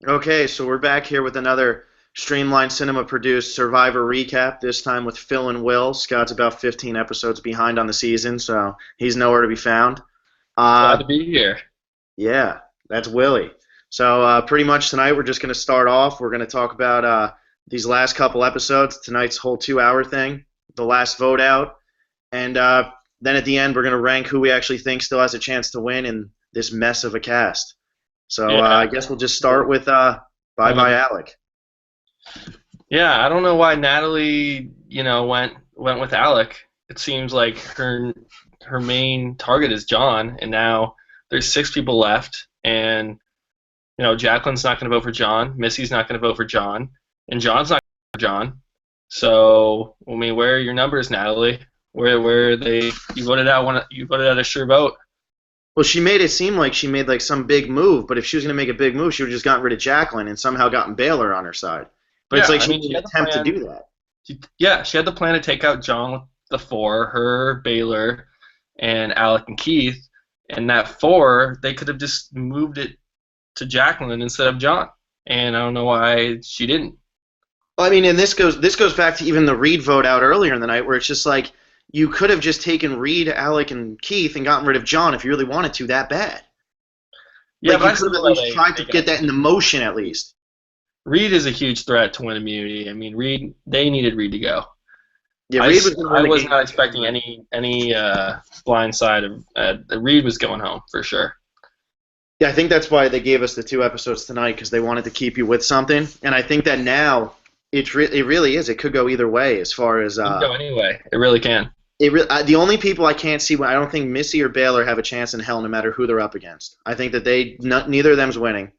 Okay, so we're back here with another Streamline Cinema produced Survivor recap, this time with Phil and Will. Scott's about 15 episodes behind on the season, so he's nowhere to be found. Glad Uh, to be here. yeah, that's Willie. So pretty much tonight we're just going to start off. We're going to talk about these last couple episodes, tonight's whole 2 hour thing, the last vote out, and then at the end we're going to rank who we actually think still has a chance to win in this mess of a cast. So Yeah. I guess we'll just start with Bye Uh, Bye Alec. yeah, I don't know why Natalie, went with Alec. It seems like her main target is John, and now there's six people left, and Jacqueline's not going to vote for John, Missy's not going to vote for John, and John's not going to vote for John. So, I mean, where are your numbers, Natalie? Where are they? You voted out one. You voted out a sure vote. Well, she made it seem like she made like some big move, but if she was going to make a big move, she would have just gotten rid of Jacqueline and somehow gotten Baylor on her side. But it's Yeah, like I she mean, she didn't had the attempt to plan. do that. She had the plan to take out John with the four, her, Baylor, and Alec and Keith. And that four, they could have just moved it to Jacqueline instead of John. And I don't know why she didn't. Well, I mean, and this goes back to even the Reed vote out earlier in the night, where it's just like you could have just taken Reed, Alec, and Keith and gotten rid of John if you really wanted to that bad. Yeah, Like but you I could still have at thought least they tried to take it out. get that into motion at least. Reed is a huge threat to win immunity. I mean, Reed, they needed Reed to go. Yeah, Reed was going to I win the was game. not expecting any blind side of Reed was going home for sure. Yeah, I think that's why they gave us the 2 episodes tonight because they wanted to keep you with something, and I think that now it really is. It could go either way as far as It can go anyway. It really can. the only people I can't see. I don't think Missy or Baylor have a chance in hell, no matter who they're up against. I think that neither of them's winning.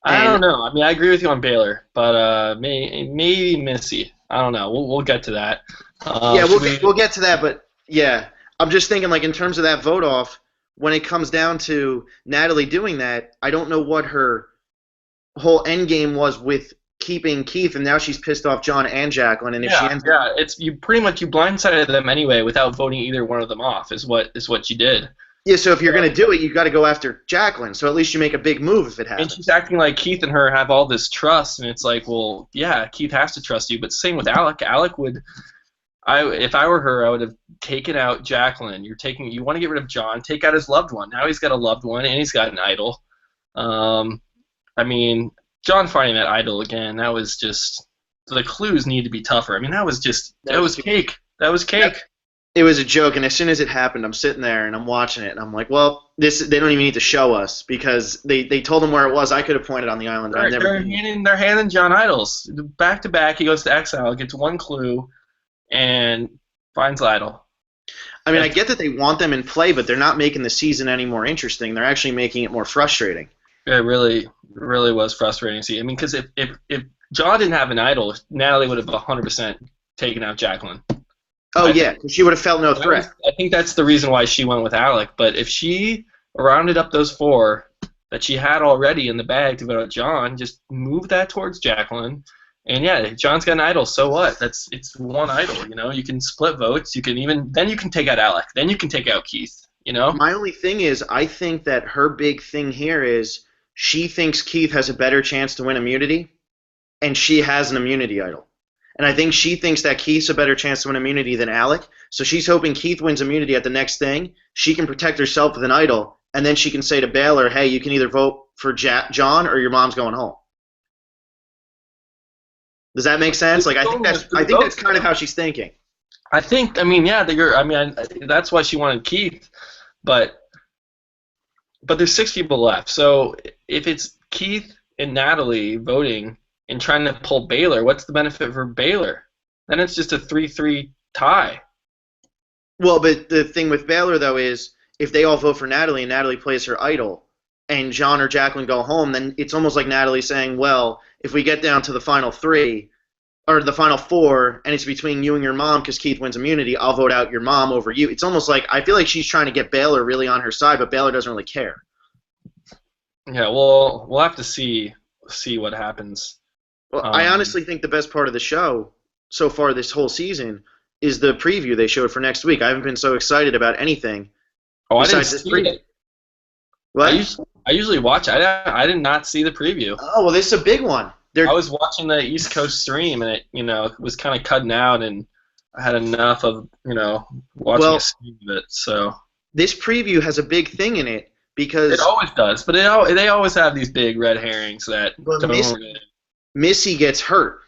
I And don't know. I mean, I agree with you on Baylor, but maybe Missy. I don't know. We'll get to that. yeah, Should we? we'll get to that. But yeah, I'm just thinking like in terms of that vote off, when it comes down to Natalie doing that, I don't know what her whole end game was with keeping Keith, and now she's pissed off John and Jacqueline. And if she Yeah, ends up yeah. It's you pretty much you blindsided them anyway without voting either one of them off. Is what you did. yeah, so if you're gonna do it, you got to go after Jacqueline. So at least you make a big move if it And she's happens. acting like Keith and her have all this trust, and it's like, well, yeah, Keith has to trust you, but same with Alec. Alec would, if I were her, I would have taken out Jacqueline. You want to get rid of John, take out his loved one. Now he's got a loved one, and he's got an idol. Um, I mean, John finding that idol again, that was just the clues need to be tougher. I mean, That that was was too. cake. That was cake. It was a joke, and as soon as it happened, I'm sitting there and I'm watching it, and I'm like, well, this they don't even need to show us because they told them where it was. I could have pointed on the island, and I've They're, never they're been. handing they're handing John idols back to back. He goes to exile, gets one clue, and finds idol. I mean, I That's, get that they want them in play, but they're not making the season any more interesting. They're actually making it more frustrating. it really was frustrating to see. I mean, because if John didn't have an idol, Natalie would have 100% taken out Jacqueline. Oh I yeah, because she would have felt no threat. I think that's the reason why she went with Alec. But if she rounded up those four that she had already in the bag to vote out John, just move that towards Jacqueline. And yeah, if John's got an idol, so what? It's one idol, you know. You can split votes. You can even then you can take out Alec. Then you can take out Keith. You know. My only thing is, I think that her big thing here is she thinks Keith has a better chance to win immunity, and she has an immunity idol. And I think she thinks that Keith's a better chance to win immunity than Alec. So she's hoping Keith wins immunity at the next thing. She can protect herself with an idol, and then she can say to Baylor, "Hey, you can either vote for John or your mom's going home." Does that make sense? Like I think that's kind of how she's thinking. I think. I mean, yeah. That's why she wanted Keith, but there's six people left. So if it's Keith and Natalie voting and trying to pull Baylor, what's the benefit for Baylor? Then it's just a 3-3 tie. Well, but the thing with Baylor though is if they all vote for Natalie and Natalie plays her idol, and John or Jacqueline go home, then it's almost like Natalie saying, "Well, if we get down to the final three or the final four, and it's between you and your mom because Keith wins immunity, I'll vote out your mom over you." It's almost like I feel like she's trying to get Baylor really on her side, but Baylor doesn't really care. Yeah, we'll have to see what happens. Well, I Um, honestly think the best part of the show so far this whole season is the preview they showed for next week. I haven't been so excited about anything I didn't besides this see preview. it. I What? usually I usually watch. I did not see the preview. Oh well, this is a big one. I They're was watching the East Coast stream, and it was kind of cutting out, and I had enough of watching a well, stream of it. So this preview has a big thing in it it because always does, but they always have these big red herrings that well, don't. Missy gets hurt,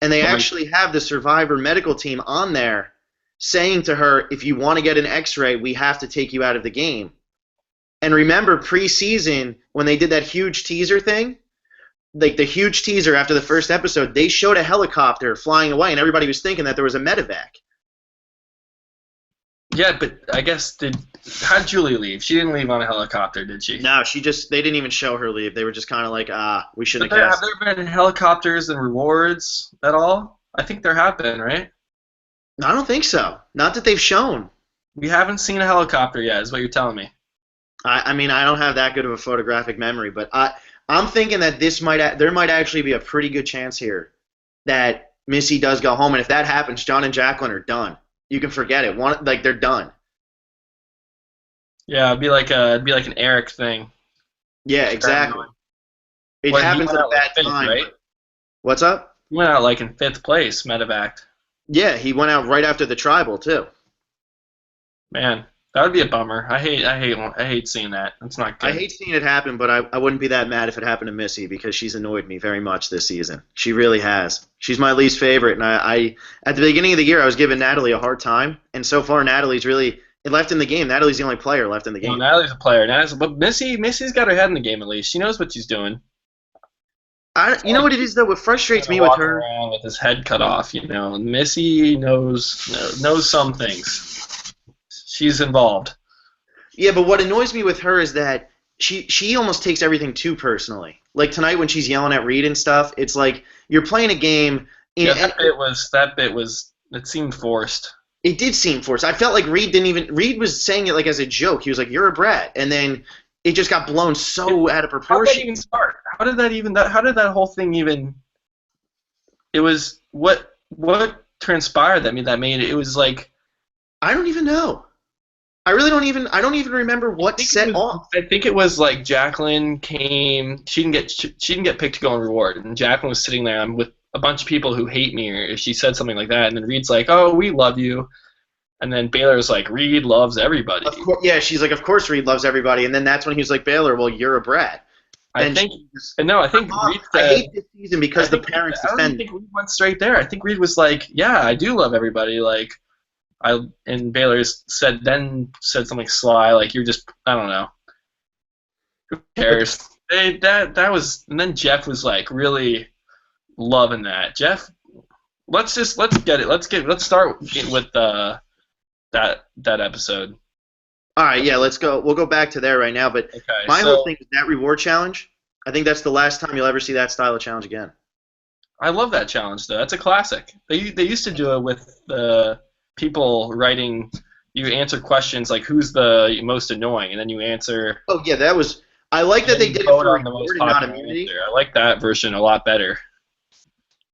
and they Like, actually have the Survivor medical team on there saying to her, "If you want to get an X-ray, we have to take you out of the game." And remember preseason when they did that huge teaser thing? Like the huge teaser after the first episode, they showed a helicopter flying away, and everybody was thinking that there was a medevac. yeah, but I guess how'd Julie leave? She didn't leave on a helicopter, did she? No, they didn't even show her leave. They were just kind of like, we should have Have cast. there been helicopters and rewards at all? I think there have been, right? No, I don't think so. Not that they've shown. We haven't seen a helicopter yet, is what you're telling me. I mean, I don't have that good of a photographic memory, but I'm thinking that there might actually be a pretty good chance here that Missy does go home, and if that happens, John and Jacqueline are done. You can forget it. They're done. Yeah, it'd be like an Eric thing. Yeah, exactly. It Well, he happens went at a out like bad fifth, time. right? What's up? He went out like in 5th place, medevac. Yeah, he went out right after the tribal too. Man, that would be a bummer. I hate seeing that. It's not good. I hate seeing it happen, but I wouldn't be that mad if it happened to Missy because she's annoyed me very much this season. She really has. She's my least favorite, and I at the beginning of the year I was giving Natalie a hard time, and so far Natalie's really left in the game. Natalie's the only player left in the game. No, Natalie's a player. But Missy's got her head in the game at least. She knows what she's doing. You know what it is though? What frustrates me with Walking her, around with his head cut off, Missy knows some things. She's involved. yeah. But what annoys me with her is that she almost takes everything too personally. Like tonight when she's yelling at Reed and stuff, it's like you're playing a game. Yeah, that bit was it seemed forced. It did seem forced. I felt like Reed was saying it like as a joke. He was like, "You're a brat," and then it just got blown so out of How did proportion. that even start? How did that whole thing even? It was what transpired that made it. It was like I don't even know. I really don't even. I don't even remember what set off. I think it was like Jacqueline came. She didn't get picked to go on reward, and Jacqueline was sitting there. I'm with a bunch of people who hate me, or if she said something like that, and then Reed's like, "Oh, we love you," and then Baylor's like, "Reed loves everybody." Of course, yeah, she's like, "Of course, Reed loves everybody," and then that's when he was like, "Baylor, well, you're a brat." I think Reed I said, hate this season because the parents I don't defend. think Reed went straight there. I think Reed was like, "Yeah, I do love everybody." Like, and Baylor said something sly, like, "You're just, I don't know, who cares?" That was, and then Jeff was like really loving that. Jeff, let's get it. Let's start with that episode. All right, yeah, let's go. We'll go back to there right now. But Okay, my so whole thing is that reward challenge. I think that's the last time you'll ever see that style of challenge again. I love that challenge though. That's a classic. They used to do it with people writing. You answer questions like who's the most annoying, and then you answer. Oh yeah, that was. I like that they did it vote for on the most reward and not popular immunity. answer. I like that version a lot better.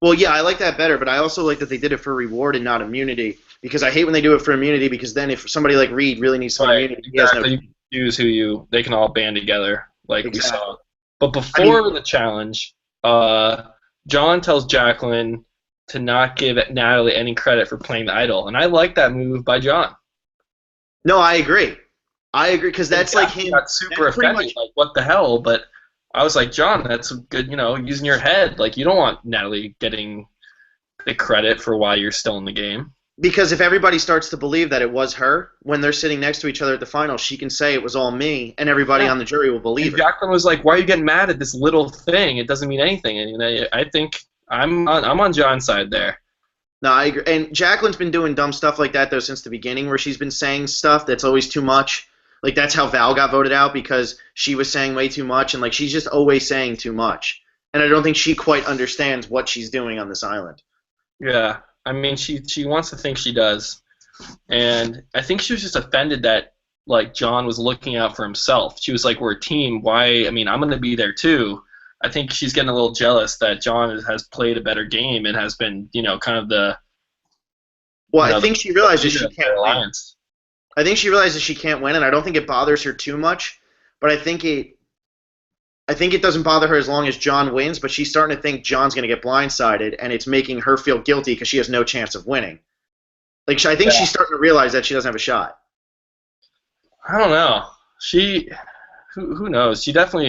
Well, yeah, I like that better, but I also like that they did it for reward and not immunity because I hate when they do it for immunity because then if somebody like Reed really needs some immunity, he has no. Exactly. You choose they can all band together like Exactly. we saw. But before the challenge, John tells Jacqueline to not give Natalie any credit for playing the idol, and I like that move by John. No, I agree. I agree because that's like him. Got super that's pretty offended, much- like what the hell? But I was like, John, that's good. Using your head. Like you don't want Natalie getting the credit for why you're still in the game. Because if everybody starts to believe that it was her when they're sitting next to each other at the final, she can say it was all me, and everybody on the jury will believe And it. Jacqueline was like, "Why are you getting mad at this little thing? It doesn't mean anything." And I think I'm on John's side there. No, I agree. And Jacqueline's been doing dumb stuff like that though since the beginning, where she's been saying stuff that's always too much. Like that's how Val got voted out because she was saying way too much, and like she's just always saying too much. And I don't think she quite understands what she's doing on this island. Yeah, I mean, she wants to think she does, and I think she was just offended that like John was looking out for himself. She was like, "We're a team. Why? I mean, I'm going to be there too." I think she's getting a little jealous that John has played a better game and has been, kind of the. Well, I think she realizes she can't win. Alliance. I think she realizes she can't win, and I don't think it bothers her too much. but I think it doesn't bother her as long as John wins, but she's starting to think John's going to get blindsided, and it's making her feel guilty because she has no chance of winning. Like, I think Yeah. she's starting to realize that she doesn't have a shot. I don't know. Who knows? She definitely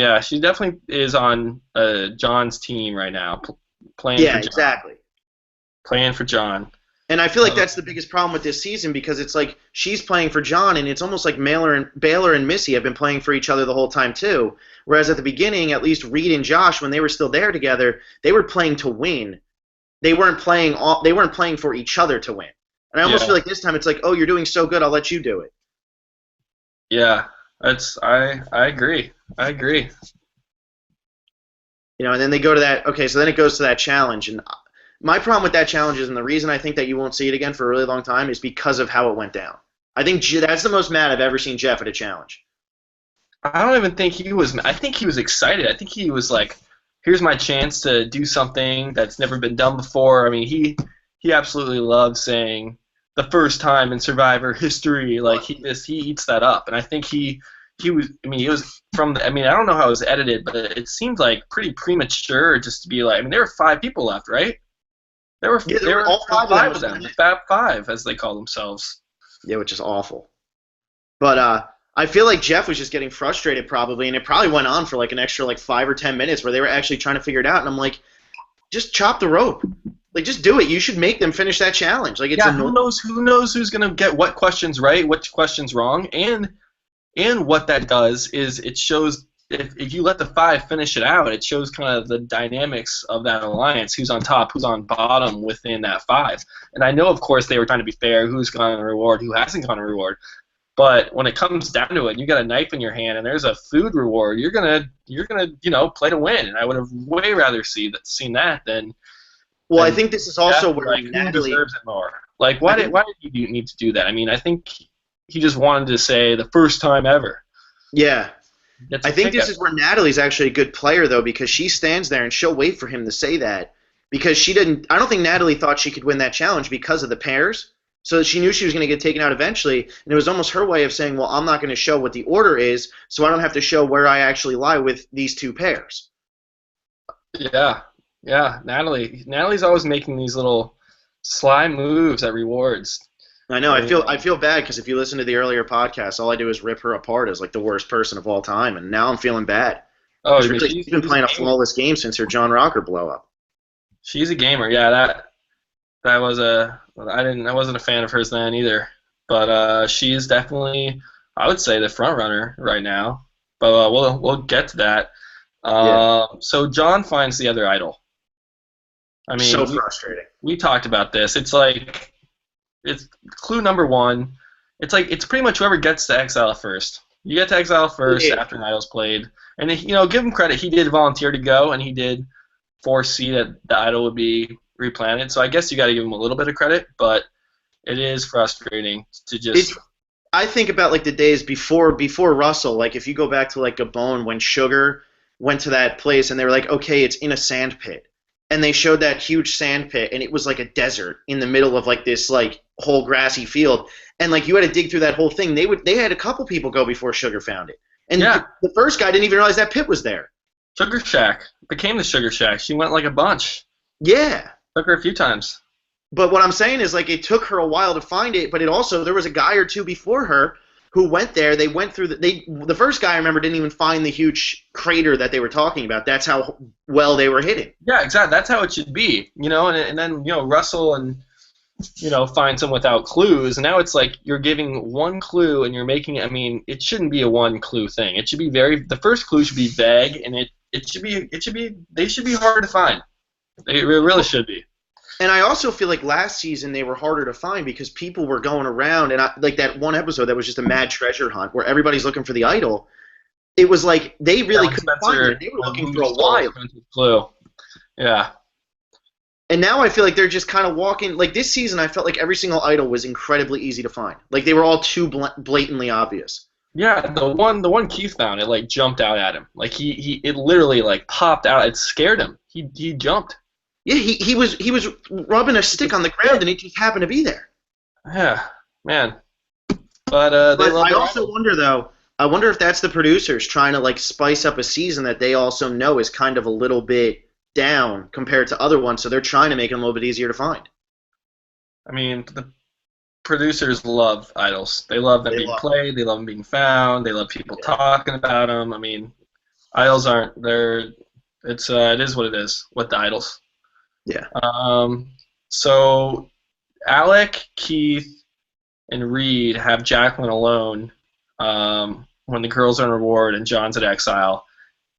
is on John's team right now, playing Yeah, for John, exactly. playing for John. And I feel like Uh, that's the biggest problem with this season because it's like she's playing for John, and it's almost like Baylor and Missy have been playing for each other the whole time too. Whereas at the beginning, at least Reed and Josh, when they were still there together, they were playing to win. They weren't playing for each other to win. And I almost yeah, feel like this time it's like, oh, you're doing so good, I'll let you do it. yeah. I agree. I agree. And then they go to that. Okay, so then it goes to that challenge, and my problem with that challenge is, and the reason I think that you won't see it again for a really long time is because of how it went down. I think that's the most mad I've ever seen Jeff at a challenge. I don't even think he was. I think he was excited. I think he was like, "Here's my chance to do something that's never been done before." I mean, he absolutely loves saying the first time in Survivor history. Like he eats that up, and I think he was. I mean, he was from. I mean, I don't know how it was edited, but it seemed like pretty premature just to be like. I mean, there were 5 people left, right? Yeah, There were all five five of of them. them, the Fab Five, as they call themselves. Yeah, which is awful. But I feel like Jeff was just getting frustrated probably, and it probably went on for like an extra like 5 or 10 minutes where they were actually trying to figure it out. And I'm like, just chop the rope. Like, just do it. You should make them finish that challenge. Like, it's Yeah, annoying. who knows who's gonna get what questions right, what questions wrong, and what that does is it shows if you let the 5 finish it out, it shows kind of the dynamics of that alliance, who's on top, who's on bottom within that 5. And I know, of course, they were trying to be fair, who's gotten a reward, who hasn't gotten a reward. But when it comes down to it, and you got a knife in your hand, and there's a food reward, you're gonna play to win. And I would have way rather seen that than Well, I think this is also Jeff, where like, who Natalie. deserves it more. Like, I why did you need to do that? I mean, I think he just wanted to say the first time ever. Yeah. Gets a I think this ticket. is where Natalie's actually a good player, though, because she stands there and she'll wait for him to say that. Because she didn't. I don't think Natalie thought she could win that challenge because of the pairs. So she knew she was going to get taken out eventually. And it was almost her way of saying, well, I'm not going to show what the order is, so I don't have to show where I actually lie with these 2 pairs. Yeah, yeah. Natalie's always making these little sly moves at rewards. I know. I feel bad because if you listen to the earlier podcast, all I do is rip her apart as like the worst person of all time, and now I'm feeling bad. Oh, It's I mean, really, she's been playing a flawless game since her John Rocker blow up. she's a gamer. Yeah, that was I wasn't a fan of hers then either. But she's definitely, I would say, the front runner right now. But we'll get to that. Yeah. So John finds the other idol. I mean, So frustrating. we talked about this. It's like it's clue number 1. It's like it's pretty much whoever gets to exile first. You get to exile first after an idol's played, and give him credit. He did volunteer to go, and he did foresee that the idol would be replanted. So I guess you got to give him a little bit of credit, but it is frustrating to just. I think about like the days before Russell. Like if you go back to like Gabon when Sugar went to that place and they were like, okay, it's in a sand pit, and they showed that huge sand pit, and it was like a desert in the middle of like this like whole grassy field, and like you had to dig through that whole thing. They had a couple people go before Sugar found it, and Yeah. the first guy didn't even realize that pit was there. Sugar Shack became the Sugar Shack. She went like a bunch. Yeah. Took her a few times. But what I'm saying is, like, it took her a while to find it, but it also, there was a guy or two before her who went there. They went through the first guy, I remember, didn't even find the huge crater that they were talking about. That's how well they were hitting. Yeah, exactly. That's how it should be, and then, Russell and, finds them without clues. And now it's like you're giving one clue and you're making, I mean, it shouldn't be a one clue thing. It should be the first clue should be vague, and they should be hard to find. They really should be. And I also feel like last season they were harder to find because people were going around, and like that one episode that was just a mad treasure hunt where everybody's looking for the idol. It was like they really couldn't find it. They were looking for a while. Clue. Yeah. And now I feel like they're just kind of walking. Like this season, I felt like every single idol was incredibly easy to find. Like they were all too blatantly obvious. Yeah, the one Keith found, it like jumped out at him. Like it literally like popped out. It scared him. He jumped. Yeah, he was rubbing a stick on the ground, and it just happened to be there. Yeah, man. But I also wonder though, I wonder if that's the producers trying to like spice up a season that they also know is kind of a little bit down compared to other ones, so they're trying to make it a little bit easier to find. I mean, the producers love idols. They love them They being love. played. They love them being found. They love people Yeah. talking about them. I mean, idols aren't. They're. It is what it is with the idols. Yeah. Um, so Alec, Keith, and Reed have Jacqueline alone when the girls are in reward and John's at exile,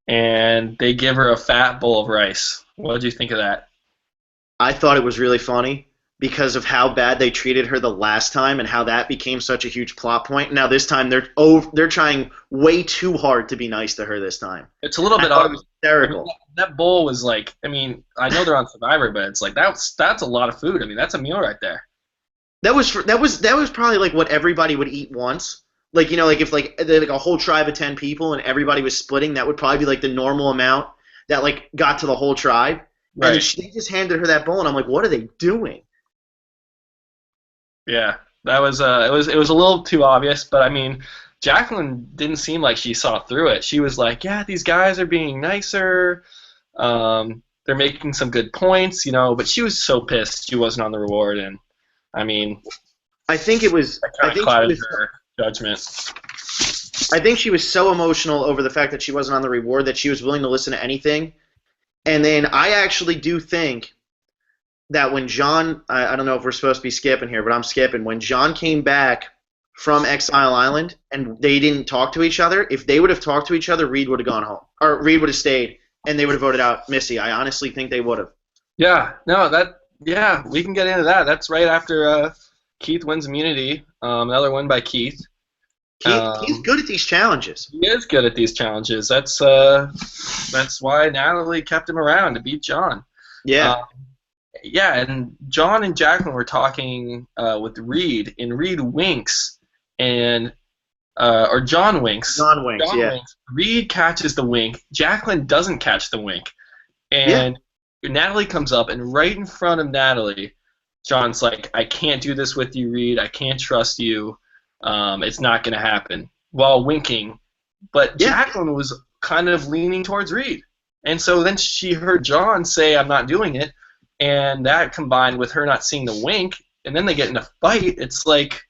and they give her a fat bowl of rice. What did you think of that? I thought it was really funny because of how bad they treated her the last time and how that became such a huge plot point. Now this time they're trying way too hard to be nice to her this time. It's a little I bit thought it obvious. was I mean, hysterical. that bowl was like. I mean, I know they're on Survivor, but it's like that's a lot of food. I mean, that's a meal right there. That was probably like what everybody would eat once. Like like if like a whole tribe of 10 people and everybody was splitting, that would probably be like the normal amount that like got to the whole tribe. And then Right. they just handed her that bowl, and I'm like, what are they doing? Yeah. That was it was a little too obvious, but I mean, Jacqueline didn't seem like she saw through it. She was like, "Yeah, these guys are being nicer. They're making some good points, but she was so pissed she wasn't on the reward, and I mean, I think it was. that I kind of think she clouded was. her judgment. I think she was so emotional over the fact that she wasn't on the reward that she was willing to listen to anything. And then I actually do think that when John, I don't know if we're supposed to be skipping here, but I'm skipping. When John came back from Exile Island and they didn't talk to each other, if they would have talked to each other, Reed would have gone home. Or Reed would have stayed, and they would have voted out Missy. I honestly think they would have. Yeah, no, yeah, we can get into that. That's right after Keith wins immunity. Another win by Keith. He's good at these challenges. He is good at these challenges. That's why Natalie kept him around to beat John. Yeah. Uh, yeah, and John and Jacqueline were talking with Reed, and Reed winks, and or John winks. John winks, John yeah. winks. Reed catches the wink. Jacqueline doesn't catch the wink, Yeah. and Natalie comes up, and right in front of Natalie, John's like, "I can't do this with you, Reed. I can't trust you. It's not going to happen," while winking. But Yeah. Jacqueline was kind of leaning towards Reed. And so then she heard John say, "I'm not doing it." And that combined with her not seeing the wink, and then they get in a fight, it's like,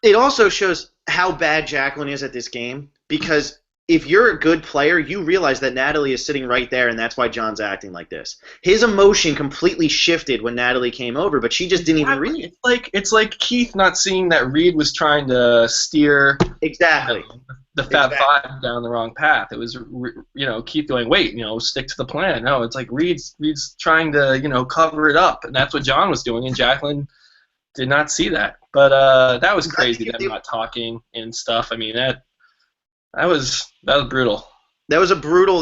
It also shows how bad Jacqueline is at this game because if you're a good player, you realize that Natalie is sitting right there, and that's why John's acting like this. His emotion completely shifted when Natalie came over, but she just didn't even read it. it's like Keith not seeing that Reed was trying to steer Exactly. the Fab Exactly. Five down the wrong path. It was, Keith going, "Wait, stick to the plan." No, it's like Reed's trying to, cover it up, and that's what John was doing, and Jacqueline did not see that. But that was crazy, them not talking and stuff. I mean, that was brutal. That was a brutal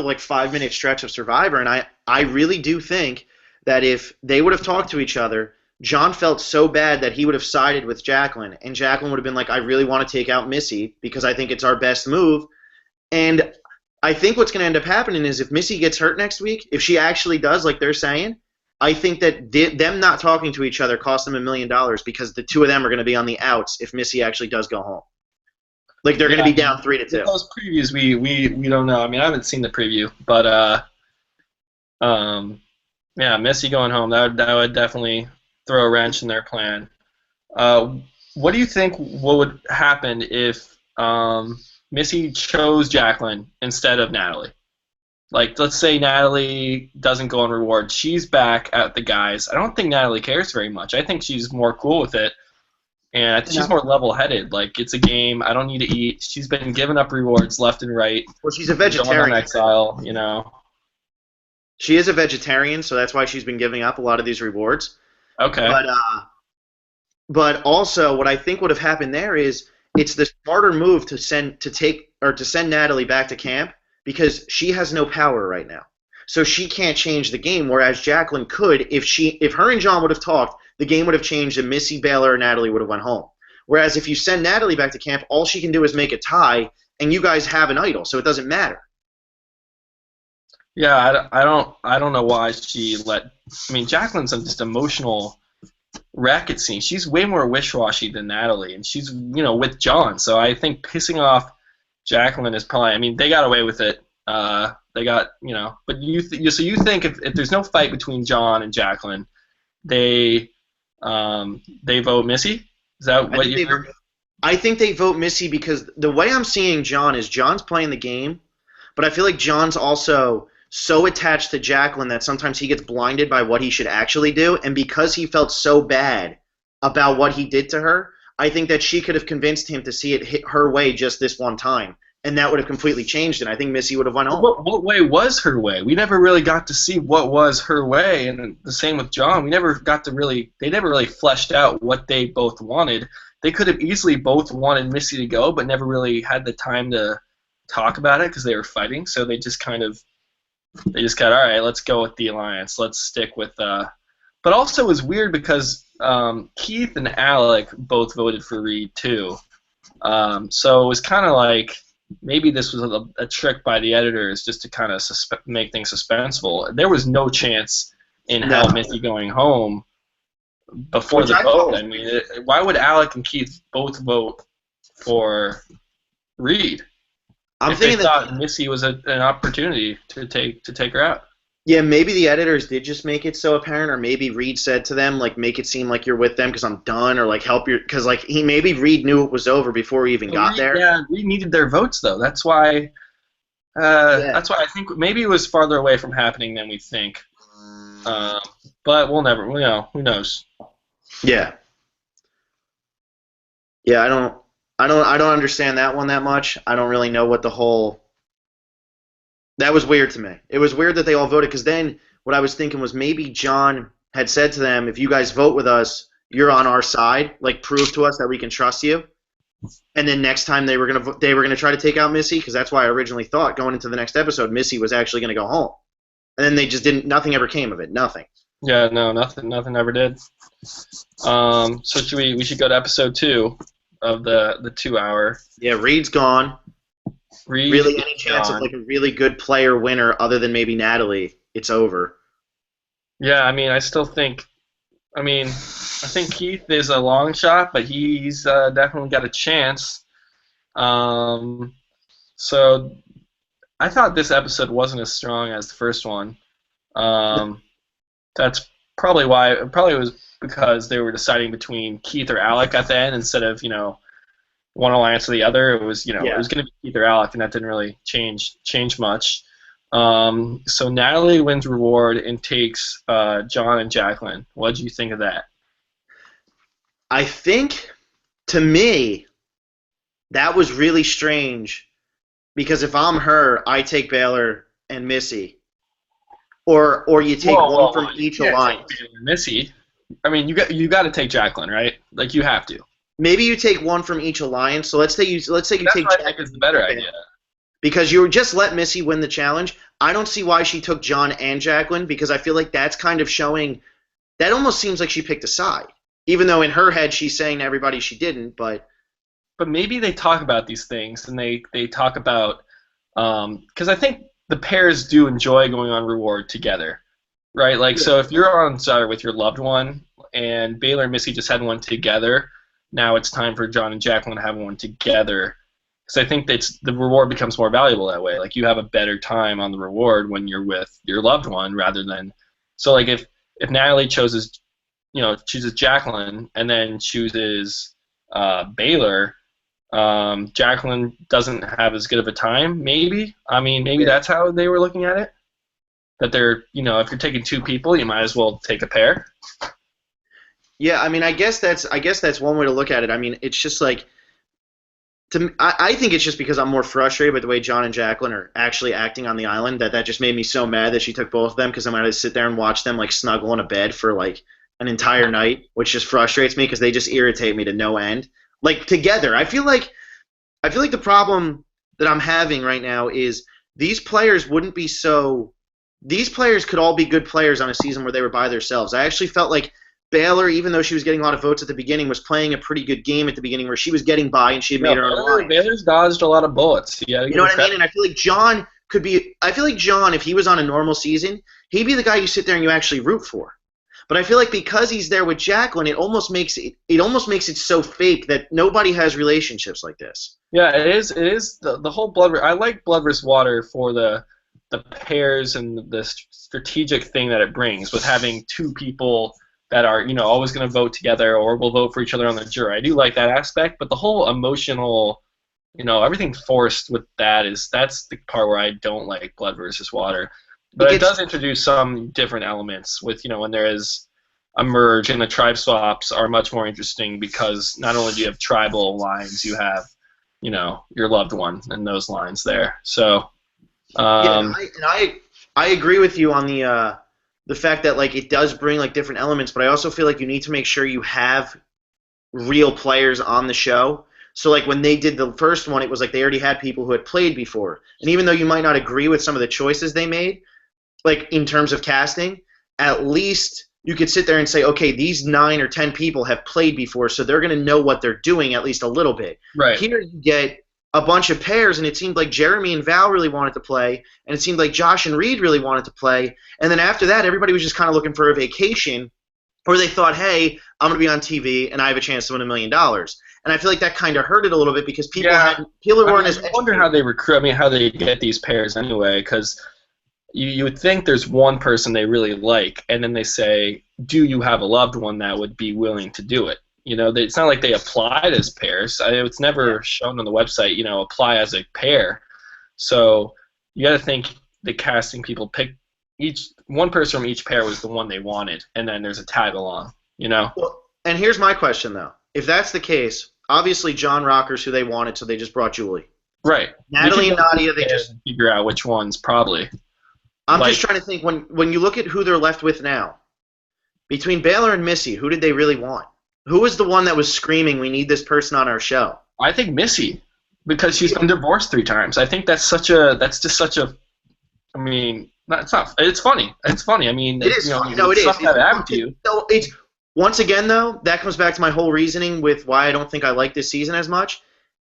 like 5 minute stretch of Survivor, and I really do think that if they would have talked to each other, John felt so bad that he would have sided with Jacqueline, and Jacqueline would have been like, I really want to take out Missy because I think it's our best move. And I think what's going to end up happening is if Missy gets hurt next week, if she actually does, like they're saying, I think that them not talking to each other cost them $1 million because the two of them are going to be on the outs if Missy actually does go home. Like they're going to be down 3-2. Those previews, we don't know. I mean, I haven't seen the preview, but yeah, Missy going home, that would definitely throw a wrench in their plan. What do you think what would happen if Missy chose Jacqueline instead of Natalie? Like, let's say Natalie doesn't go on reward. She's back at the guys. I don't think Natalie cares very much. I think she's more cool with it. And I think she's more level-headed. Like, it's a game. I don't need to eat. She's been giving up rewards left and right. Well, she's a Going vegetarian. on exile. She is a vegetarian, so that's why she's been giving up a lot of these rewards. Okay. But also, what I think would have happened there is it's the smarter move to send Natalie back to camp because she has no power right now, so she can't change the game. Whereas Jacqueline could, if her and John would have talked, the game would have changed, and Missy, Baylor, and Natalie would have went home. Whereas if you send Natalie back to camp, all she can do is make a tie, and you guys have an idol, so it doesn't matter. Yeah, I don't know why she let. I mean, Jacqueline's just emotional. wreck, it seems. She's way more wish-washy than Natalie, and she's, with John. So I think pissing off Jacqueline is probably, I mean, they got away with it. They got, but so you think if there's no fight between John and Jacqueline, they vote Missy? Is that what you heard? I think they vote Missy because the way I'm seeing John is John's playing the game, but I feel like John's also so attached to Jacqueline that sometimes he gets blinded by what he should actually do, and because he felt so bad about what he did to her, I think that she could have convinced him to see it hit her way just this one time, and that would have completely changed it. I think Missy would have went home. What way was her way? We never really got to see what was her way, and the same with John. They never really fleshed out what they both wanted. They could have easily both wanted Missy to go, but never really had the time to talk about it because they were fighting, so they just got, all right, let's go with the alliance. Let's stick with. But also it was weird because Keith and Alec both voted for Reed too. So it was kind of like maybe this was a trick by the editors just to kind of make things suspenseful. There was no chance in hell Missy going home before the vote. I mean, why would Alec and Keith both vote for Reed? If they thought Missy was an opportunity to take her out. Yeah, maybe the editors did just make it so apparent, or maybe Reed said to them, like, make it seem like you're with them because I'm done, or like help your, because like maybe Reed knew it was over before he even got there. Yeah, Reed needed their votes though. That's why. That's why I think maybe it was farther away from happening than we think. But we'll never. Who knows? Yeah. Yeah, I don't understand that one that much. I don't really know what the whole. That was weird to me. It was weird that they all voted because then what I was thinking was maybe John had said to them, if you guys vote with us, you're on our side. Like, prove to us that we can trust you. And then next time they were gonna try to take out Missy because that's why I originally thought going into the next episode Missy was actually gonna go home. And then they just didn't. Nothing ever came of it. Nothing. Yeah, no, nothing ever did. So we should go to episode 2 of the 2 hour. Yeah, Reed's gone. Really, any chance gone. of like a really good player winner other than maybe Natalie? It's over. Yeah, I mean, I think Keith is a long shot, but he's definitely got a chance. So I thought this episode wasn't as strong as the first one. That's probably why. It probably was because they were deciding between Keith or Alec at the end instead of one alliance or the other. It was it was going to be Keith or Alec, and that didn't really change much. So Natalie wins reward and takes John and Jacqueline. What did you think of that? I think, to me, that was really strange because if I'm her, I take Baylor and Missy, or you take one from each alliance. Missy, I mean, you got to take Jacqueline, right? Like you have to. Maybe you take one from each alliance. So let's say you take Jacqueline. I think is the better idea. Because you just let Missy win the challenge. I don't see why she took John and Jacqueline because I feel like that's kind of showing. That almost seems like she picked a side, even though in her head she's saying to everybody she didn't. But maybe they talk about these things and they talk about because I think the pairs do enjoy going on reward together, right? Like so if you're on side with your loved one and Baylor and Missy just had one together. Now it's time for John and Jacqueline to have one together. Because I think the reward becomes more valuable that way. Like you have a better time on the reward when you're with your loved one rather than. So like if Natalie chooses Jacqueline and then chooses Baylor, Jacqueline doesn't have as good of a time. Maybe that's how they were looking at it. That they're if you're taking 2 people, you might as well take a pair. Yeah, I mean, I guess that's one way to look at it. I mean, it's just like, I think it's just because I'm more frustrated with the way John and Jacqueline are actually acting on the island that just made me so mad that she took both of them because I'm going to sit there and watch them like snuggle in a bed for like an entire night, which just frustrates me because they just irritate me to no end. Like together, I feel like the problem that I'm having right now is these players wouldn't be so. These players could all be good players on a season where they were by themselves. I actually felt like Baylor, even though she was getting a lot of votes at the beginning, was playing a pretty good game at the beginning where she was getting by and she had made her own line. Baylor's dodged a lot of bullets. You know what I mean? And I feel like John could be – I feel like John, if he was on a normal season, he'd be the guy you sit there and you actually root for. But I feel like because he's there with Jacqueline, it almost makes it so fake that nobody has relationships like this. Yeah, it is. It is the whole blood. I like Blood vs. Water for the pairs and the strategic thing that it brings with having two people that are always going to vote together or will vote for each other on the jury. I do like that aspect, but the whole emotional, everything forced with that's the part where I don't like Blood versus Water. It But it gets does introduce some different elements with when there is a merge, and the tribe swaps are much more interesting because not only do you have tribal lines, you have your loved one and those lines there. So Yeah, um, I agree with you on the fact that like it does bring like different elements, but I also feel like you need to make sure you have real players on the show. So like when they did the first one, it was like they already had people who had played before, and even though you might not agree with some of the choices they made, like in terms of casting, at least you could sit there and say, okay, these 9 or 10 people have played before, so they're going to know what they're doing at least a little bit. right. Here you get a bunch of pairs, and it seemed like Jeremy and Val really wanted to play, and it seemed like Josh and Reed really wanted to play, and then after that, everybody was just kind of looking for a vacation, or they thought, hey, I'm going to be on TV, and I have a chance to win $1 million. And I feel like that kind of hurt it a little bit because people weren't as I wonder how they recruit. I mean, how they get these pairs anyway, because you would think there's one person they really like, and then they say, do you have a loved one that would be willing to do it? It's not like they applied as pairs. It's never shown on the website, apply as a pair. So you got to think the casting people picked one person from each pair was the one they wanted, and then there's a tag along. Well, and here's my question, though. If that's the case, obviously John Rocker's who they wanted, so they just brought Julie. Right. Natalie and Nadia, they just figure out which ones probably. I'm just trying to think when you look at who they're left with now, between Baylor and Missy, who did they really want? Who was the one that was screaming, we need this person on our show? I think Missy, because she's been divorced 3 times. I think that's just such a, I mean, it's not, it's funny. It's funny. I mean, it is funny. No, it is. That happened to you. So it's, once again, though, that comes back to my whole reasoning with why I don't think I like this season as much.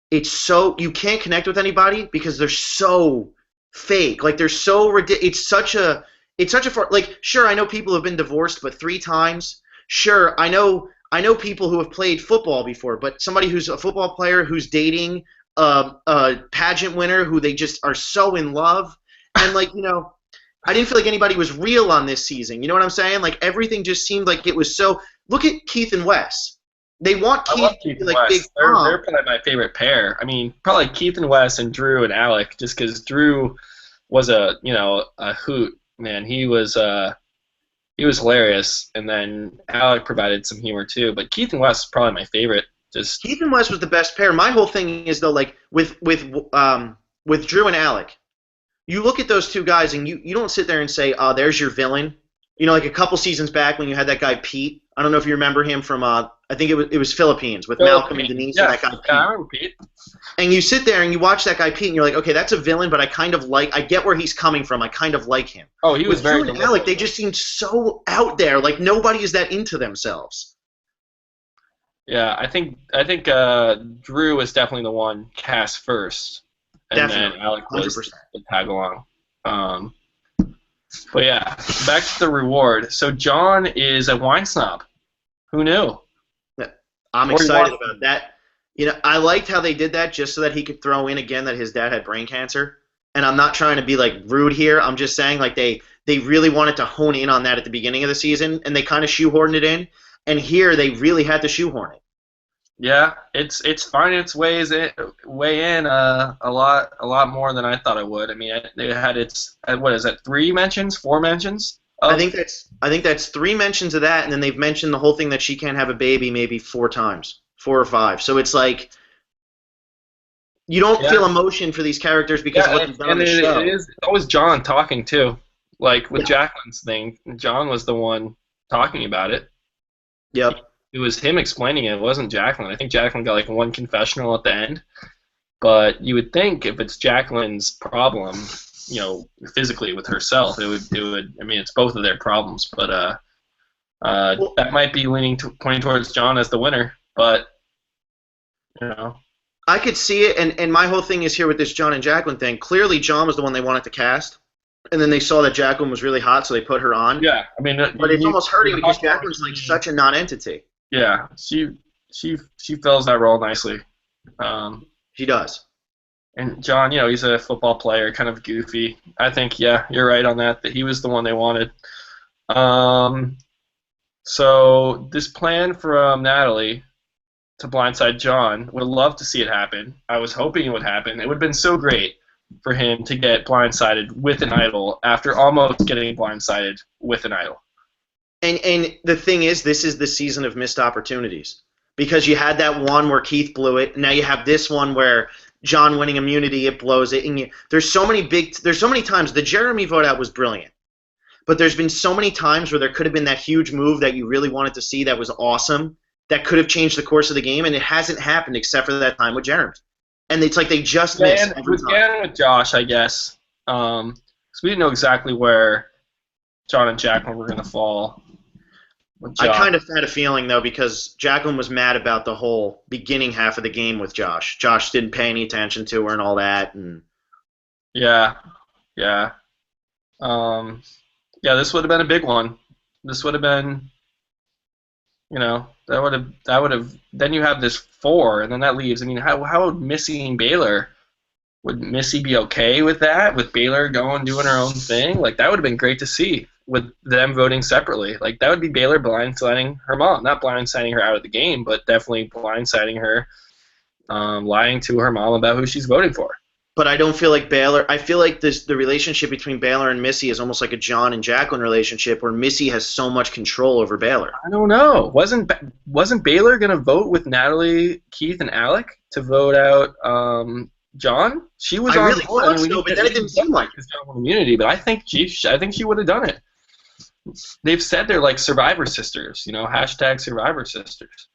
It's so, you can't connect with anybody because they're so fake. Like, they're so ridiculous. It's such a, like, sure, I know people have been divorced, but 3 times. Sure, I know people who have played football before, but somebody who's a football player who's dating a pageant winner who they just are so in love. And, like, I didn't feel like anybody was real on this season. You know what I'm saying? Like, everything just seemed like it was so. Look at Keith and Wes. They want Keith to be like big Tom. They're probably my favorite pair. I mean, probably Keith and Wes and Drew and Alec, just because Drew was a hoot, man. He was hilarious, and then Alec provided some humor too. But Keith and Wes is probably my favorite. Just Keith and Wes was the best pair. My whole thing is though, like with Drew and Alec, you look at those 2 guys and you don't sit there and say, oh, there's your villain. Like a couple seasons back when you had that guy Pete. I don't know if you remember him from I think it was Philippines with Malcolm and Denise and that guy Pete. Yeah, I remember Pete. And you sit there and you watch that guy Pete and you're like, okay, that's a villain, but I get where he's coming from. I kind of like him. Oh, he was with very Drew and Alec, they just seemed so out there. Like nobody is that into themselves. Yeah, I think Drew was definitely the one cast first, and Definitely, then Alec was 100%. the tag along. But yeah, back to the reward. So John is a wine snob. Who knew? I'm excited about that. I liked how they did that just so that he could throw in again that his dad had brain cancer. And I'm not trying to be like rude here. I'm just saying like they really wanted to hone in on that at the beginning of the season, and they kind of shoehorned it in. And here they really had to shoehorn it. Yeah, it's finding its way in a lot more than I thought it would. I mean, they had what is that? 3 mentions, 4 mentions? I think that's 3 mentions of that, and then they've mentioned the whole thing that she can't have a baby maybe 4 times, 4 or 5. So it's like you don't feel emotion for these characters because of what they've done on the show. It's always John talking too, like with Jacqueline's thing. John was the one talking about it. Yep. It was him explaining it. It wasn't Jacqueline. I think Jacqueline got like 1 confessional at the end. But you would think if it's Jacqueline's problem, physically with herself, it would. I mean, it's both of their problems. But that might be pointing towards John as the winner. But I could see it, and my whole thing is here with this John and Jacqueline thing. Clearly, John was the one they wanted to cast. and then they saw that Jacqueline was really hot, so they put her on. Yeah, I mean, But it's almost hurting because hustle Jacqueline's like between. such a non-entity. Yeah, she fills that role nicely. Um, She does. and John, he's a football player, kind of goofy. I think, yeah, you're right on that. That he was the one they wanted. Um, so this plan from Natalie to blindside John, would love to see it happen. I was hoping it would happen. It would have been so great for him to get blindsided with an idol after almost getting blindsided with an idol. And the thing is, this is the season of missed opportunities because you had that one where Keith blew it. And now you have this one where John winning immunity, it blows it. And there's so many times the Jeremy vote out was brilliant. But there's been so many times where there could have been that huge move that you really wanted to see that was awesome, that could have changed the course of the game, and it hasn't happened except for that time with Jeremy. And it's like they just miss every time. Again with Josh, I guess, because we didn't know exactly where John and Jacqueline were going to fall. I kind of had a feeling, though, because Jacqueline was mad about the whole beginning half of the game with Josh. Josh didn't pay any attention to her and all that. And yeah. Yeah, this would have been a big one. This would have been, that would have. Then you have this 4, and then that leaves. I mean, how would Missy and Baylor? Would Missy be okay with that? With Baylor doing her own thing? Like that would have been great to see with them voting separately. Like that would be Baylor blindsiding her mom, not blindsiding her out of the game, but definitely blindsiding her, lying to her mom about who she's voting for. But I don't feel like Baylor. I feel like the relationship between Baylor and Missy is almost like a John and Jacqueline relationship, where Missy has so much control over Baylor. I don't know. Wasn't Baylor gonna vote with Natalie, Keith, and Alec to vote out John? She was on really board. thought so, but then it didn't seem like because John won immunity. But I think she would have done it. They've said they're like survivor sisters. Hashtag survivor sisters.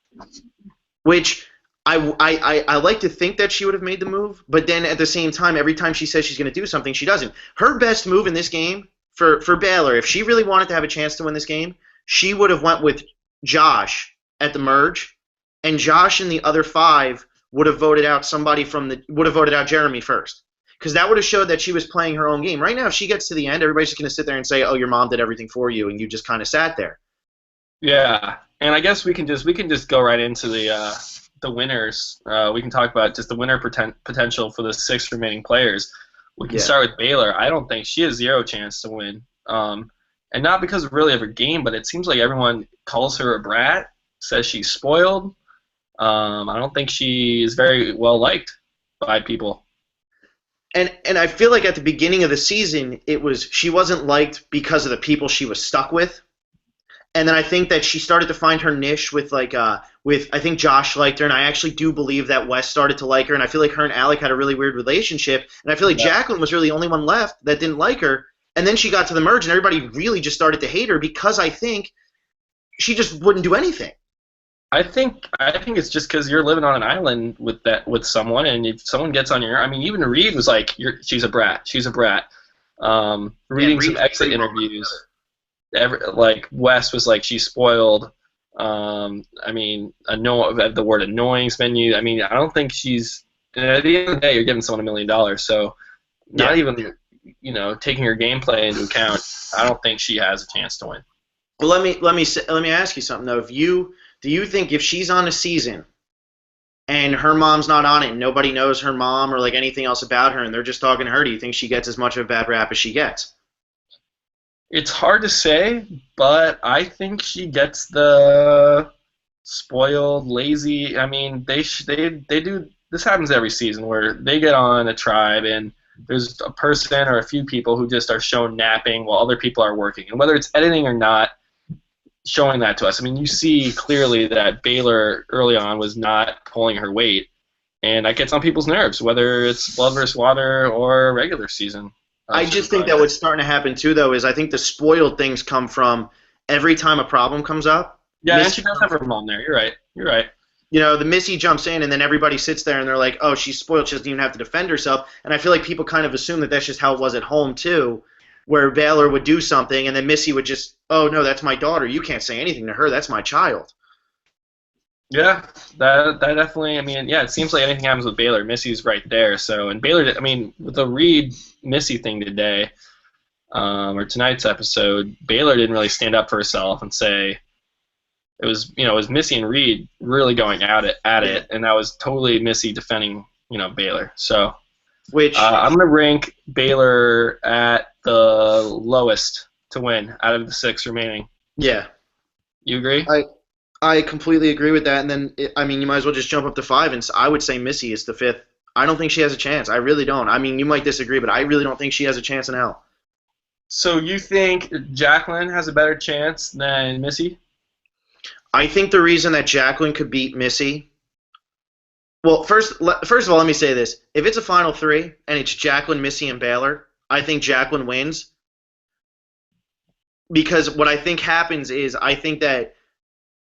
Which I like to think that she would have made the move, but then at the same time, every time she says she's going to do something, she doesn't. Her best move in this game for Baylor, if she really wanted to have a chance to win this game, she would have went with Josh at the merge, and Josh and the other 5 would have voted out Jeremy first, because that would have showed that she was playing her own game. Right now, if she gets to the end, everybody's just going to sit there and say, "Oh, your mom did everything for you," and you just kind of sat there. Yeah, and I guess we can just go right into the winners. We can talk about just the winner potential for the 6 remaining players. We can start with Baylor. I don't think she has 0 chance to win, and not because of really of her game, but it seems like everyone calls her a brat, says she's spoiled. I don't think she is very well liked by people. And I feel like at the beginning of the season, she wasn't liked because of the people she was stuck with. And then I think that she started to find her niche with I think Josh liked her, and I actually do believe that Wes started to like her, and I feel like her and Alec had a really weird relationship, and I feel like Jacqueline was really the only one left that didn't like her, and then she got to the merge, and everybody really just started to hate her because I think she just wouldn't do anything. I think it's just because you're living on an island with someone, and if someone gets on your, I mean, even Reed was like, she's a brat. Reading some exit interviews. Like Wes was like, she's spoiled. I mean, the word annoying's been used. I mean, I don't think she's. At the end of the day, you're giving someone $1 million, so not even taking her gameplay into account, I don't think she has a chance to win. Well, let me ask you something though. Do you think if she's on a season and her mom's not on it and nobody knows her mom or like anything else about her and they're just talking to her, do you think she gets as much of a bad rap as she gets? It's hard to say, but I think she gets the spoiled, lazy. I mean, they do. This happens every season where they get on a tribe and there's a person or a few people who just are shown napping while other people are working, and whether it's editing or not, showing that to us. I mean, you see clearly that Baylor early on was not pulling her weight, and that gets on people's nerves, whether it's blood versus water or regular season. I just think that what's starting to happen too, though, is I think the spoiled things come from every time a problem comes up. Yeah, and she does have her mom there. You're right. The Missy jumps in, and then everybody sits there, and they're like, "Oh, she's spoiled. She doesn't even have to defend herself." And I feel like people kind of assume that that's just how it was at home too, where Baylor would do something, and then Missy would just, "Oh no, that's my daughter. You can't say anything to her. That's my child." Yeah, that definitely. I mean, yeah, it seems like anything happens with Baylor, Missy's right there. So, and Baylor, I mean, with the Reed Missy thing today, or tonight's episode, Baylor didn't really stand up for herself and say it was Missy and Reed really going at Yeah. it, and that was totally Missy defending Baylor. So Which, I'm gonna rank Baylor at the lowest to win out of the 6 remaining. yeah, You agree? I completely agree with that. And then, I mean, you might as well just jump up to 5, and I would say Missy is the 5th. I don't think she has a chance. I really don't. I mean, you might disagree, but I really don't think she has a chance in hell. So you think Jacqueline has a better chance than Missy? I think the reason that Jacqueline could beat Missy. Well, first of all, let me say this: if it's a final 3 and it's Jacqueline, Missy, and Baylor, I think Jacqueline wins. Because what I think happens is I think that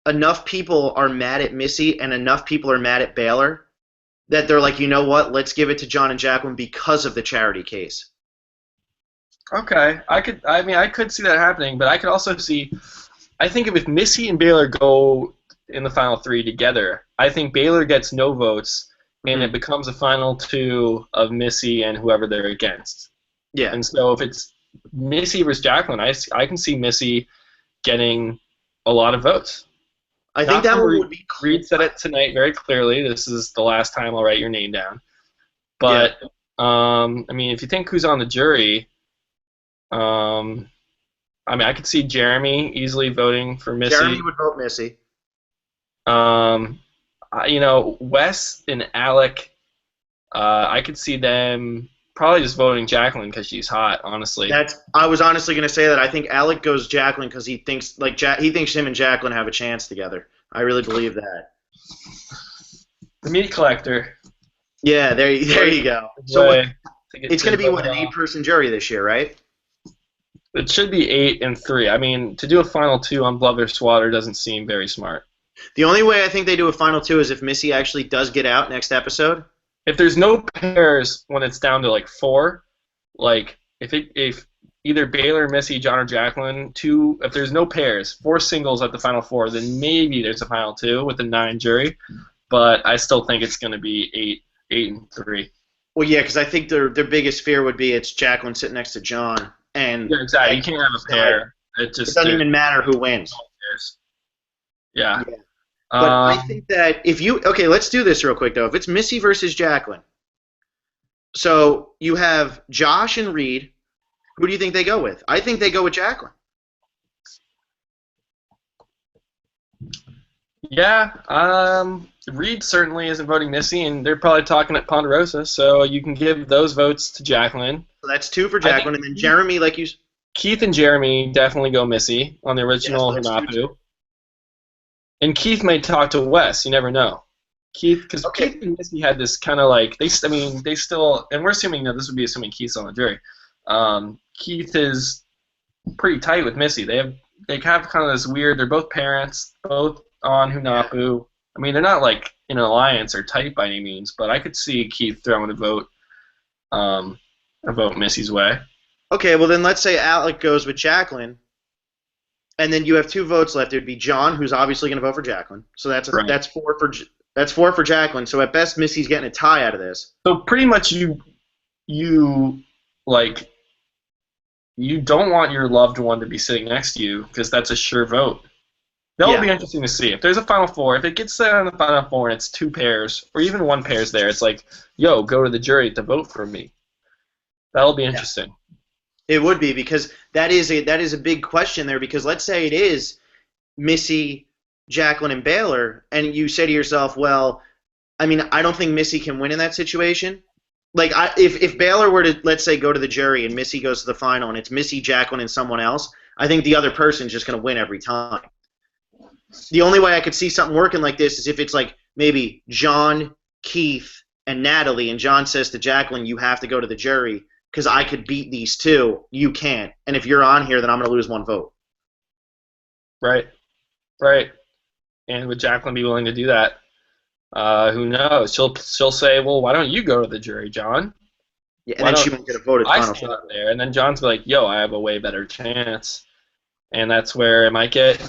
enough people are mad at Missy and enough people are mad at Baylor that they're like, you know what? Let's give it to John and Jacqueline because of the charity case. Okay, I could see that happening, but I could also see. I think if Missy and Baylor go in the final 3 together, I think Baylor gets no votes, and it becomes a final 2 of Missy and whoever they're against. Yeah. And so if it's Missy versus Jacqueline, I can see Missy getting a lot of votes. I think that one would be. Reed said it tonight very clearly. This is the last time I'll write your name down. But I mean, if you think who's on the jury, I mean, I could see Jeremy easily voting for Missy. Jeremy would vote Missy. Wes and Alec, I could see them probably just voting Jacqueline because she's hot. Honestly, I was honestly going to say that. I think Alec goes Jacqueline because he thinks he thinks him and Jacqueline have a chance together. I really believe that. The meat collector. Yeah, there you go. So it's going to be an 8-person jury this year, right? It should be 8 and 3. I mean, to do a final 2 on Blood vs. Water doesn't seem very smart. The only way I think they do a final 2 is if Missy actually does get out next episode. If there's no pairs when it's down to like 4, like if either Baylor, Missy, John, or Jacqueline, if there's no pairs, 4 singles at the final 4, then maybe there's a final 2 with a 9 jury. But I still think it's going to be 8 and 3. Well, yeah, because I think their biggest fear would be it's Jacqueline sitting next to John. And yeah, exactly. You can't have a pair. It doesn't even matter who wins. Yeah. But I think that let's do this real quick though. If it's Missy versus Jacqueline, so you have Josh and Reed. Who do you think they go with? I think they go with Jacqueline. Yeah. Reed certainly isn't voting Missy, and they're probably talking at Ponderosa, so you can give those votes to Jacqueline. So that's 2 for Jacqueline, and then Jeremy, like you. Keith and Jeremy definitely go Missy on the original Hanapu. And Keith may talk to Wes. You never know. Keith and Missy had this kind of like they still, and we're assuming that this would be assuming Keith's on the jury. Keith is pretty tight with Missy. They have kind of this weird. They're both parents, both on Hunapu. I mean, they're not like in an alliance or tight by any means, but I could see Keith throwing a vote Missy's way. Okay, well then let's say Alec goes with Jacqueline, and then you have 2 votes left. It would be John, who's obviously going to vote for Jacqueline. So that's 4 for Jacqueline. So at best, Missy's getting a tie out of this. So pretty much you don't want your loved one to be sitting next to you because that's a sure vote. That'll be interesting to see. If there's a Final Four, if it gets there in the Final Four and it's 2 pairs, or even 1 pair's there, it's like, yo, go to the jury to vote for me. That'll be interesting. It would be, because that is a big question there, because let's say it is Missy, Jacqueline, and Baylor, and you say to yourself, well, I mean, I don't think Missy can win in that situation. Like, if Baylor were to, let's say, go to the jury and Missy goes to the final and it's Missy, Jacqueline, and someone else, I think the other person's just going to win every time. The only way I could see something working like this is if it's like maybe John, Keith, and Natalie, and John says to Jacqueline, you have to go to the jury because I could beat these 2. You can't. And if you're on here, then I'm going to lose 1 vote. Right. And would Jacqueline be willing to do that? Who knows? She'll say, well, why don't you go to the jury, John? Yeah, and then she won't get a vote at I final stand up there, and then John's like, yo, I have a way better chance. And that's where it might get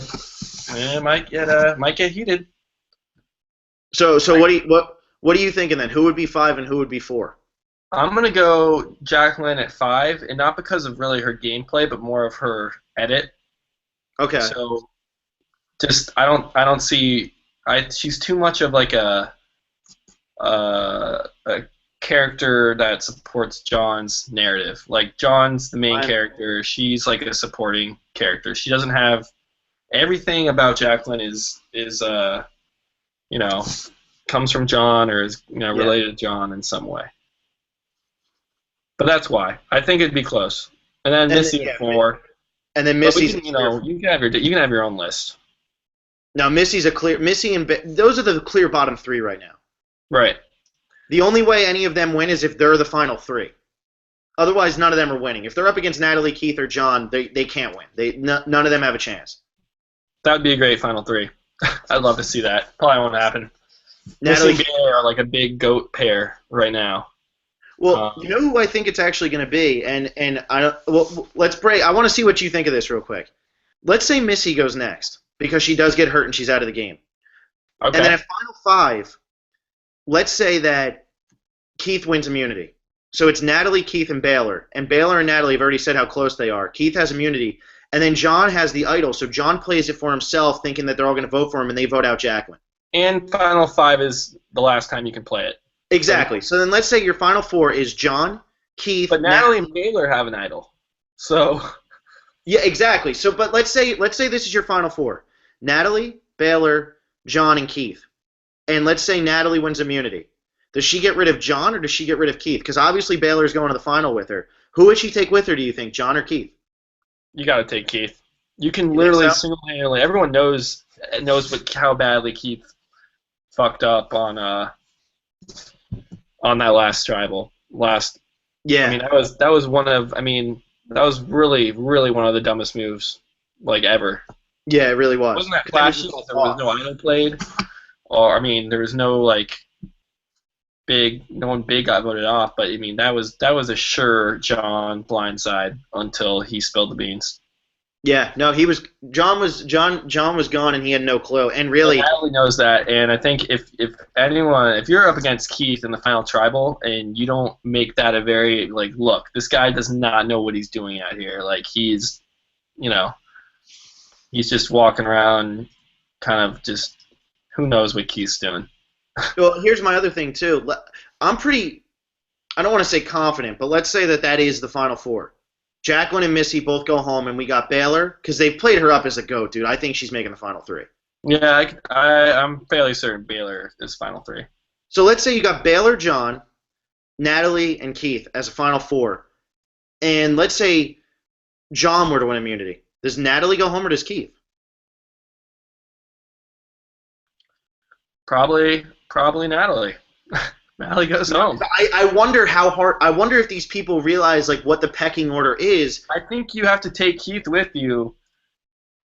heated. So what are you thinking then? Who would be 5 and who would be 4? I'm gonna go Jacqueline at 5, and not because of really her gameplay, but more of her edit. Okay. So just I don't see she's too much of like a character that supports John's narrative. Like John's the main I'm character, she's like a supporting character. She doesn't have everything about Jacqueline is you know comes from John or is yeah. related to John in some way. But that's why I think it'd be close. And then And then, Missy yeah, at 4. and then But we Missy's a can clear. you can have your own list. Now Missy's a clear. Missy and those are the clear bottom three right now. Right. The only way any of them win is if they're the final three. Otherwise, none of them are winning. If they're up against Natalie, Keith, or John, they can't win. None of them have a chance. That would be a great final 3. I'd love to see that. Probably won't happen. Missy Natalie. and Bailey are like a big goat pair right now. Well, you know who I think it's actually going to be, and I don't. Well, let's break. I want to see what you think of this real quick. Let's say Missy goes next because she does get hurt and she's out of the game, and then Okay. at final 5, let's say that Keith wins immunity. So it's Natalie, Keith, and Baylor. And Baylor and Natalie have already said how close they are. Keith has immunity. And then John has the idol. So John plays it for himself, thinking that they're all going to vote for him, and they vote out Jacqueline. And final 5 is the last time you can play it. Exactly. So then let's say your final 4 is John, Keith, But Natalie and Baylor have an idol. So Yeah, exactly. So, but let's say this is your final 4: Natalie, Baylor, John, and Keith. And let's say Natalie wins immunity. Does she get rid of John or does she get rid of Keith? Because obviously Baylor's going to the final with her. Who would she take with her? Do you think, John or Keith? you got to take Keith. You can You think literally so? single-handedly. Everyone knows how badly Keith fucked up on that last tribal. Yeah. I mean, that was one of. I mean, that was really really one of the dumbest moves like ever. Yeah, it really was. Wasn't that 'Cause then it flashy? was There was no idol played, or I mean, there was no like no one big got voted off. But I mean, that was a sure John blindside until he spilled the beans. Yeah, no, he was John was gone and he had no clue. And really, Natalie knows that, and I think if you're up against Keith in the final tribal and you don't make that a very like, look, this guy does not know what he's doing out here. Like you know, he's just walking around, kind of just who knows what Keith's doing. well, here's my other thing too. I'm pretty I don't want to say confident, but let's say that is the final 4. Jacqueline and Missy both go home, and we got Baylor because they played her up as a goat, dude. I think she's making the final 3. Yeah, I'm fairly certain Baylor is final 3. So let's say you got Baylor, John, Natalie, and Keith as a final 4, and let's say John were to win immunity. Does Natalie go home or does Keith? Probably Natalie. Natalie goes home. I wonder how hard. I wonder if these people realize like what the pecking order is. I think you have to take Keith with you.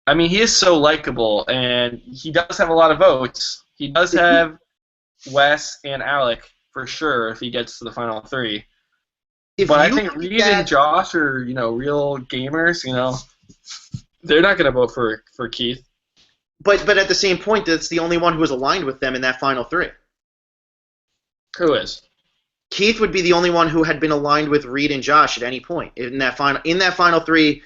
I mean, he is so likable, and he does have a lot of votes. He does have Wes and Alec for sure if he gets to the final 3. But I think Reed and Josh are, real gamers. They're not going to vote for Keith. But at the same point, that's the only one who was aligned with them in that final 3. Who is? Keith would be the only one who had been aligned with Reed and Josh at any point in that final 3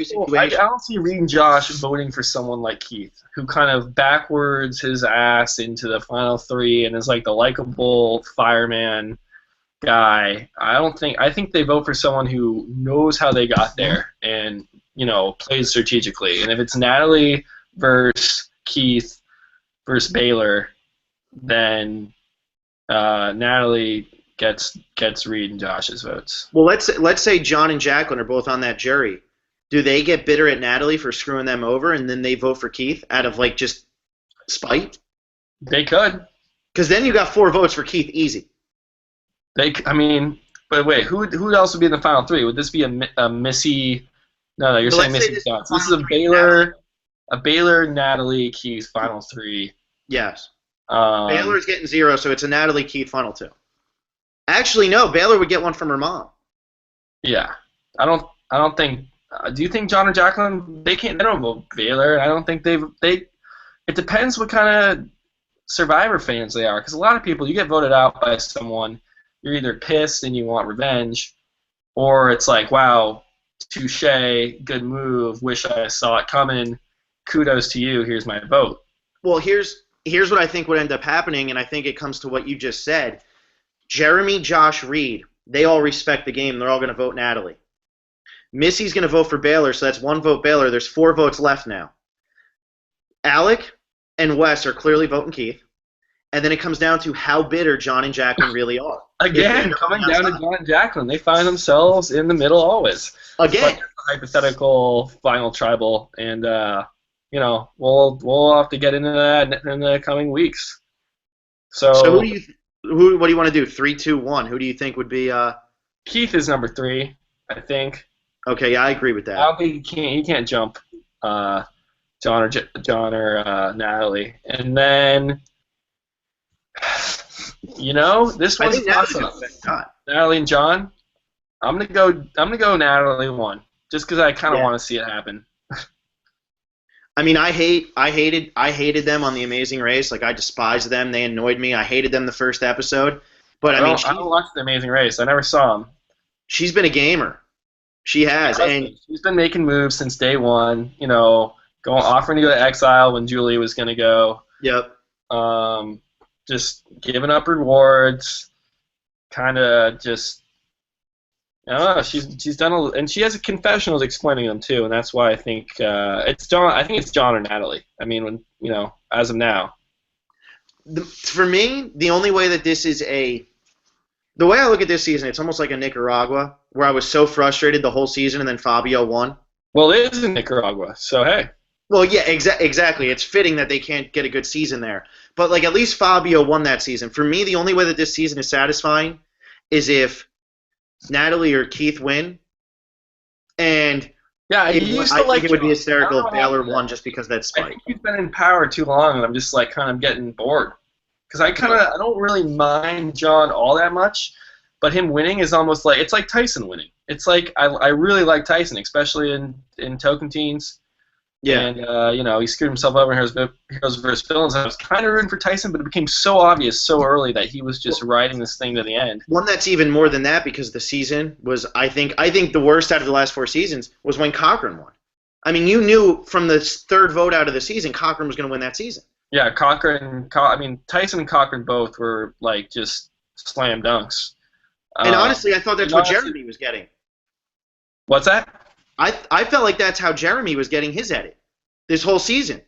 situation. I don't see Reed and Josh voting for someone like Keith, who kind of backwards his ass into the final 3 and is like the likable fireman guy. I think they vote for someone who knows how they got there and plays strategically. And if it's Natalie versus Keith versus Baylor, then Natalie gets Reed and Josh's votes. Well, let's say John and Jacqueline are both on that jury. Do they get bitter at Natalie for screwing them over, and then they vote for Keith out of like just spite? They could. Because then you got 4 votes for Keith, easy. But wait, who else would be in the final 3? Would this be a Missy? No, you're saying Missy Johnson. This is a Baylor, Natalie, Keith final 3. Yes. Baylor's getting 0, so it's a Natalie Keith final 2. Actually, no. Baylor would get one from her mom. Yeah, I don't think. Do you think John or Jacqueline? They don't vote Baylor. I don't think they. It depends what kind of Survivor fans they are, because a lot of people, you get voted out by someone, you're either pissed and you want revenge, or it's like, wow, touche, good move, wish I saw it coming, kudos to you, here's my vote. Well, here's what I think would end up happening, and I think it comes to what you just said. Jeremy, Josh, Reed, they all respect the game. They're all going to vote Natalie. Missy's going to vote for Baylor, so that's 1 vote Baylor. There's 4 votes left now. Alec and Wes are clearly voting Keith. And then it comes down to how bitter John and Jacqueline really are. Again, coming down to John and Jacqueline, they find themselves in the middle always. Again. But hypothetical final tribal, and we'll have to get into that in the coming weeks. So what do you want to do? 3, 2, 1. Who do you think would be? Keith is number 3, I think. Okay, yeah, I agree with that. I don't think he can't jump John or Natalie, and then. This one's tough. Natalie and John. I'm gonna go Natalie 1, just because I kind of want to see it happen. I mean, I hated them on The Amazing Race. Like, I despised them. They annoyed me. I hated them the first episode. But I don't watch The Amazing Race. I never saw them. She's been a gamer. She has, and she's been making moves since day one. Offering to go to Exile when Julie was gonna go. Yep. Just giving up rewards, kind of just. I don't know. She's done and she has a confessionals explaining them too, and that's why I think it's John. I think it's John or Natalie. I mean, as of now. For me, the only way that this is the way I look at this season, it's almost like a Nicaragua, where I was so frustrated the whole season, and then Fabio won. Well, it is in Nicaragua, so hey. Well, yeah, exactly. It's fitting that they can't get a good season there. But, at least Fabio won that season. For me, the only way that this season is satisfying is if Natalie or Keith win. And I think it would be hysterical if Baylor won just because that's spite. I think he's been in power too long, and I'm just, kind of getting bored. Because I don't really mind John all that much, but him winning is almost like, it's like Tyson winning. It's like, I really like Tyson, especially in Tocantins. Yeah. And, he screwed himself over in Heroes vs. Villains. I was kind of rooting for Tyson, but it became so obvious so early that he was just riding this thing to the end. One that's even more than that, because the season was, I think the worst out of the last 4 seasons was when Cochran won. I mean, you knew from the 3rd vote out of the season, Cochran was going to win that season. Yeah, Tyson and Cochran both were, just slam dunks. And honestly, I thought that's what Jeremy was getting. What's that? I felt like that's how Jeremy was getting his edit this whole season.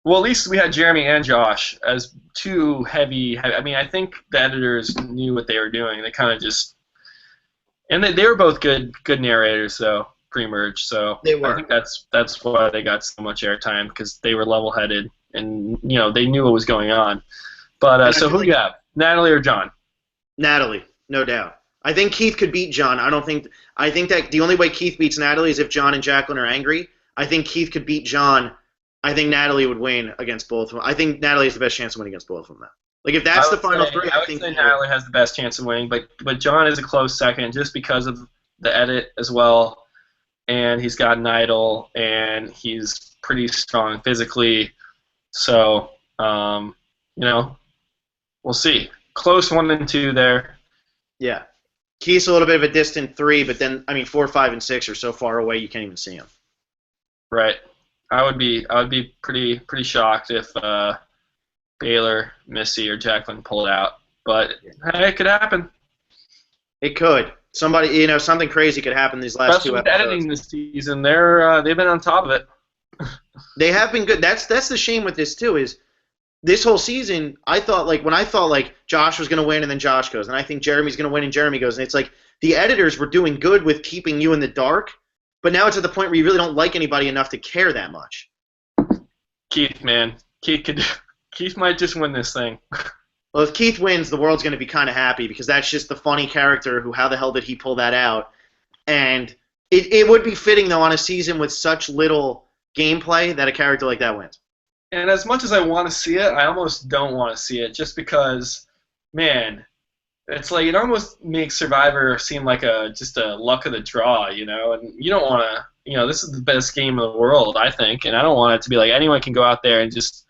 Well, at least we had Jeremy and Josh as 2 heavy. I mean, I think the editors knew what they were doing. They kind of just, and they were both good narrators, though, pre-merge. So they were. I think that's why they got so much airtime, because they were level-headed and they knew what was going on. But so who do you have, Natalie or John? Natalie, no doubt. I think Keith could beat John. I think that the only way Keith beats Natalie is if John and Jacqueline are angry. I think Keith could beat John. I think Natalie would win against both of them. I think Natalie has the best chance to win against both of them, though. If that's the final 3, I think Natalie has the best chance of winning, but John is a close second just because of the edit as well, and he's got an idol, and he's pretty strong physically. So, we'll see. Close 1 and 2 there. Yeah. Keith's a little bit of a distant 3, but then 4, 5, and 6 are so far away you can't even see them. Right. I would be pretty shocked if Baylor, Missy, or Jacqueline pulled out. But hey, it could happen. It could. Somebody, something crazy could happen these last 2 episodes. Editing this season, they've been on top of it. They have been good. That's the shame with this too, is this whole season, I thought when I thought Josh was going to win and then Josh goes, and I think Jeremy's going to win and Jeremy goes, and it's the editors were doing good with keeping you in the dark, but now it's at the point where you really don't like anybody enough to care that much. Keith, man. Keith might just win this thing. Well, if Keith wins, the world's going to be kind of happy, because that's just the funny character who, how the hell did he pull that out? And it would be fitting, though, on a season with such little gameplay that a character like that wins. And as much as I want to see it, I almost don't want to see it, just because, man, it's it almost makes Survivor seem like just a luck of the draw, and you don't want to, this is the best game in the world, I think, and I don't want it to be anyone can go out there and just,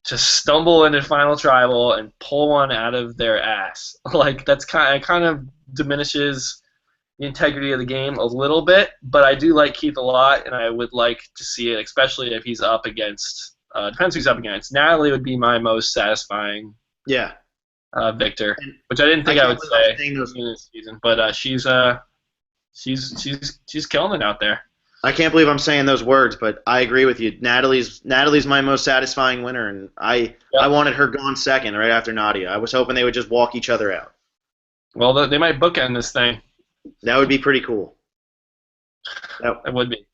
just stumble into final tribal and pull one out of their ass. Like it kind of diminishes the integrity of the game a little bit, but I do like Keith a lot, and I would like to see it, especially if he's up against. Depends who he's up against. Natalie would be my most satisfying. Yeah. Victor, which I didn't think I would say in this season, but she's killing it out there. I can't believe I'm saying those words, but I agree with you. Natalie's my most satisfying winner, and I wanted her gone second right after Nadia. I was hoping they would just walk each other out. Well, they might bookend this thing. That would be pretty cool. That would be.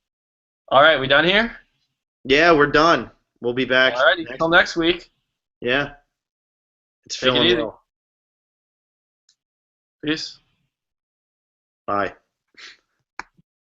All right, we done here? Yeah, we're done. We'll be back. All right, until next week. Yeah. It's Take it feeling easy. well. Peace. Bye.